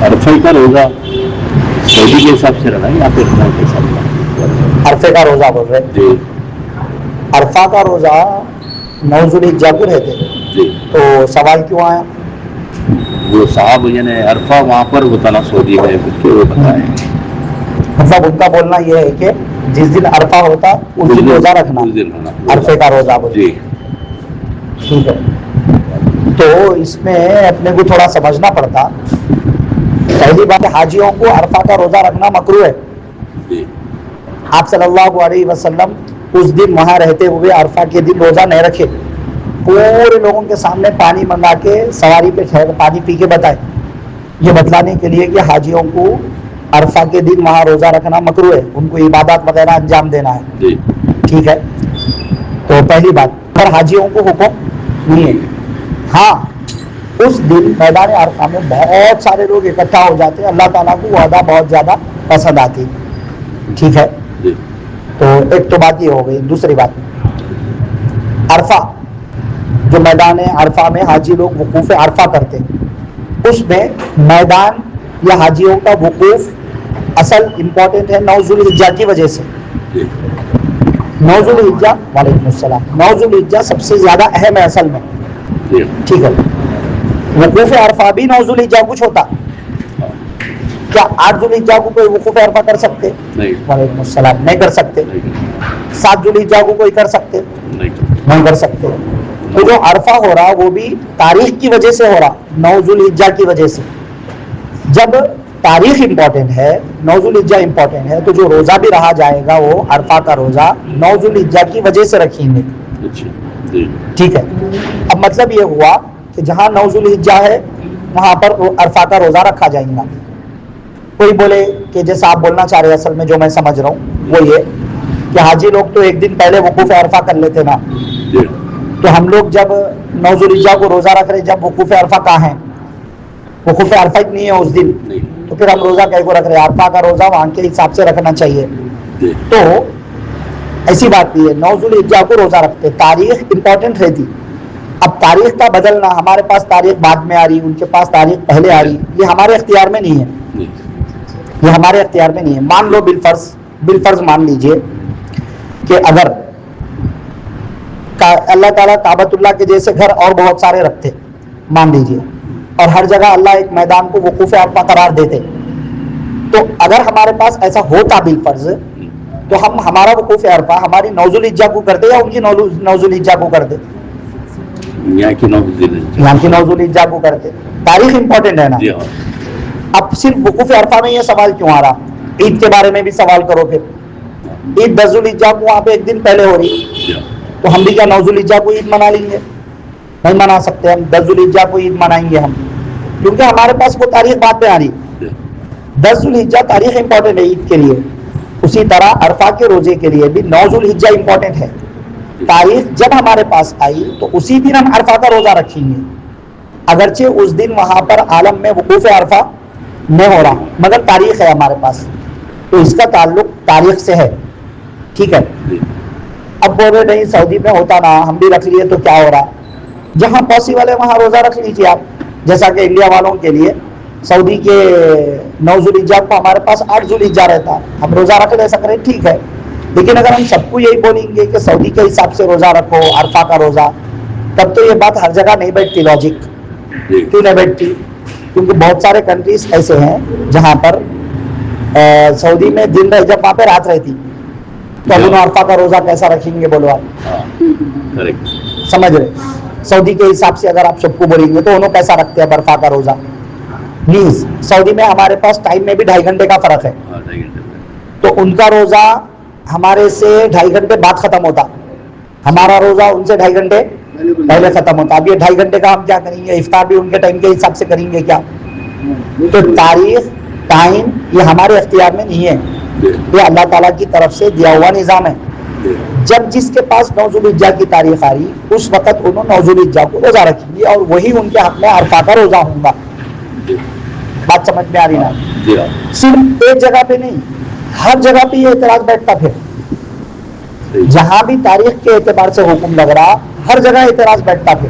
عرفے کا روزہ سعودی کے حساب سے رہنا یا پھر کے حساب سے؟ عرفے کا روزہ بول رہے جی. عرفہ کا روزہ 9 ذوالحجہ کو رہتے جی. تو سوال کیوں آیا؟ وہ صاحب یعنی عرفہ وہاں پر ہوتا نا سعودی میں وہ بتائیں. مطلب ان کا بولنا یہ ہے کہ جس دن عرفہ ہوتا اس دن روزہ رکھنا عرفے کا روزہ بول. جی ٹھیک ہے. تو اس میں اپنے کو تھوڑا سمجھنا پڑتا. پہلی بات حاجیوں کو عرفہ کا روزہ رکھنا مکروہ ہے. جی. آپ صلی اللہ علیہ وسلم اس دن وہاں رہتے ہوئے عرفہ کے دن روزہ نہیں رکھے. پورے لوگوں کے سامنے پانی منگا کے سواری پہ ٹھہر پانی پی کے بتائے. یہ بتلانے کے لیے کہ حاجیوں کو عرفہ کے دن وہاں روزہ رکھنا مکروہ ہے, ان کو عبادات وغیرہ انجام دینا ہے. جی. ٹھیک ہے. تو پہلی بات پر حاجیوں کو حکم نہیں ہے. ہاں اس دن میدان عرفہ میں بہت سارے لوگ اکٹھا ہو جاتے ہیں, اللہ تعالیٰ کو وہ ادا بہت زیادہ پسند آتی. ٹھیک ہے. جی. تو ایک تو بات یہ ہو گئی. دوسری بات عرفہ جو میدان عرفہ میں حاجی لوگ وقوف عرفہ کرتے ہیں, اس میں میدان یا حاجیوں کا وقوف اصل امپورٹنٹ ہے 9 ذوالحجہ کی وجہ سے. 9 ذوالحجہ وعلیکم السلام 9 ذوالحجہ سب سے زیادہ اہم ہے اصل میں. ٹھیک ہے. وقوف عرفہ بھی 9 ذوالحجہ کچھ ہوتا. کیا 8 ذوالحجہ کو کوئی وقوف عرفہ کر سکتے؟ وعلیکم السلام نہیں کر سکتے. 7 ذوالحجہ کو کوئی کر سکتے؟ نہیں کر سکتے. تو جو عرفہ ہو رہا وہ بھی تاریخ کی وجہ سے ہو رہا 9 ذوالحجہ کی وجہ سے. جب تاریخ امپورٹنٹ ہے 9 ذوالحجہ امپورٹنٹ ہے تو جو روزہ بھی رہا جائے گا وہ عرفہ کا روزہ 9 ذوالحجہ کی وجہ سے رکھیں گے. ٹھیک ہے. اب مطلب یہ ہوا کہ جہاں 9 ذوالحجہ ہے وہاں پر عرفہ کا روزہ رکھا جائے گا. کوئی بولے کہ جیسا آپ بولنا چاہ رہے ہیں, اصل میں جو میں سمجھ رہا ہوں وہ یہ کہ حاجی لوگ تو ایک دن پہلے وقوف عرفہ کر لیتے نا, تو ہم لوگ جب 9 ذوالحجہ کو روزہ رکھ رہے جب وقوف عرفہ کہاں ہے؟ وقوف عرفہ نہیں ہے اس دن, تو پھر ہم روزہ کہیں کو رکھ رہے ہیں؟ عرفہ کا روزہ وہاں کے حساب سے رکھنا چاہیے. تو ایسی بات نہیں ہے 9 ذوالحجہ کو روزہ رکھتے. تاریخ امپورٹنٹ رہتی. اب تاریخ کا بدلنا, ہمارے پاس تاریخ بعد میں آ رہی, ان کے پاس تاریخ پہلے آ رہی, یہ ہمارے اختیار میں نہیں ہے. یہ ہمارے اختیار میں نہیں ہے. مان لو بالفرض مان لیجئے کہ اگر اللہ تعالیٰ کعبۃ اللہ کے جیسے گھر اور بہت سارے رکھتے, مان لیجئے, اور ہر جگہ اللہ ایک میدان کو وقوف عرفہ قرار دیتے, تو اگر ہمارے پاس ایسا ہوتا بالفرض تو ہم ہمارا وقوف عرفہ ہماری 9 ذوالحجہ کو کرتے یا ان کی 9 ذوالحجہ کو کرتے؟ یہاں کی 9 ذوالحجہ کو کرتے. تاریخ امپورٹنٹ ہے نا. اب صرف وقوف عرفہ میں یہ سوال کیوں آ رہا؟ عید کے بارے میں بھی سوال کرو. پھر عید 10 ذوالحجہ کو وہاں پہ ایک دن پہلے ہو رہی, تو ہم بھی کیا 9 ذوالحجہ کو عید منا لیں گے؟ نہیں منا سکتے. ہم 10 ذوالحجہ کو عید منائیں گے ہم, کیونکہ ہمارے پاس وہ تاریخ بعد میں آ رہی. 10 ذوالحجہ تاریخ امپورٹنٹ ہے عید کے لیے. اسی طرح عرفہ کے روزے کے لیے بھی 9 ذوالحجہ امپورٹنٹ ہے. تاریخ جب ہمارے پاس آئی تو اسی دن ہم عرفہ کا روزہ رکھیں گے, اگرچہ اس دن وہاں پر عالم میں وقوف عرفہ نہیں ہو رہا, مگر تاریخ ہے ہمارے پاس, تو اس کا تعلق تاریخ سے ہے. ٹھیک ہے. اب بول رہے نہیں سعودی میں ہوتا نا, ہم بھی رکھ لیے تو کیا ہو رہا؟ جہاں پاسبل ہے وہاں روزہ رکھ لیجیے آپ. جیسا کہ انڈیا والوں کے لیے سعودی کے 9 ذوالحجہ کو ہمارے پاس 8 ذوالحجہ رہتا, ہم روزہ رکھ لے سک رہے, ٹھیک ہے. لیکن اگر ہم سب کو یہی بولیں گے کہ سعودی کے حساب سے روزہ رکھو عرفہ کا روزہ, تب تو یہ بات ہر جگہ نہیں بیٹھتی. لاجک کیوں نہیں بیٹھتی؟ کیونکہ بہت سارے کنٹریز ایسے ہیں جہاں پر سعودی میں دن رہے, جب وہاں پہ رات رہتی, تو اب انہوں عرفہ کا روزہ کیسا رکھیں گے بولو آپ؟ سمجھ رہے؟ سعودی کے حساب سے اگر آپ سب کو بولیں گے تو انہوں کیسا رکھتے ہیں عرفہ کا روزہ؟ پلیز, سعودی میں ہمارے پاس ٹائم میں بھی 2.5 گھنٹے کا فرق ہے, تو ان کا روزہ ہمارے سے 2.5 گھنٹے بعد ختم ہوتا, ہمارا روزہ ان سے 2.5 گھنٹے پہلے ختم ہوتا. اب یہ 2.5 گھنٹے کا ہم کیا کریں گے؟ افطار بھی ان کے ٹائم کے حساب سے کریں گے کیا؟ تو تاریخ ٹائم یہ ہمارے اختیار میں نہیں ہے, یہ اللہ تعالیٰ کی طرف سے دیا ہوا نظام ہے. جب جس کے پاس 9 ذوالحجہ کی تاریخ آ رہی اس وقت انہوں 9 ذوالحجہ کو روزہ رکھیں گے, اور وہی ان کے حق میں عرفہ کا روزہ ہوں گا. بات سمجھ میں آ رہی نا؟ صرف ایک جگہ پہ نہیں, ہر جگہ پہ یہ اعتراض بیٹھتا. پھر جہاں بھی تاریخ کے اعتبار سے حکم لگ رہا ہر جگہ اعتراض بیٹھتا. پھر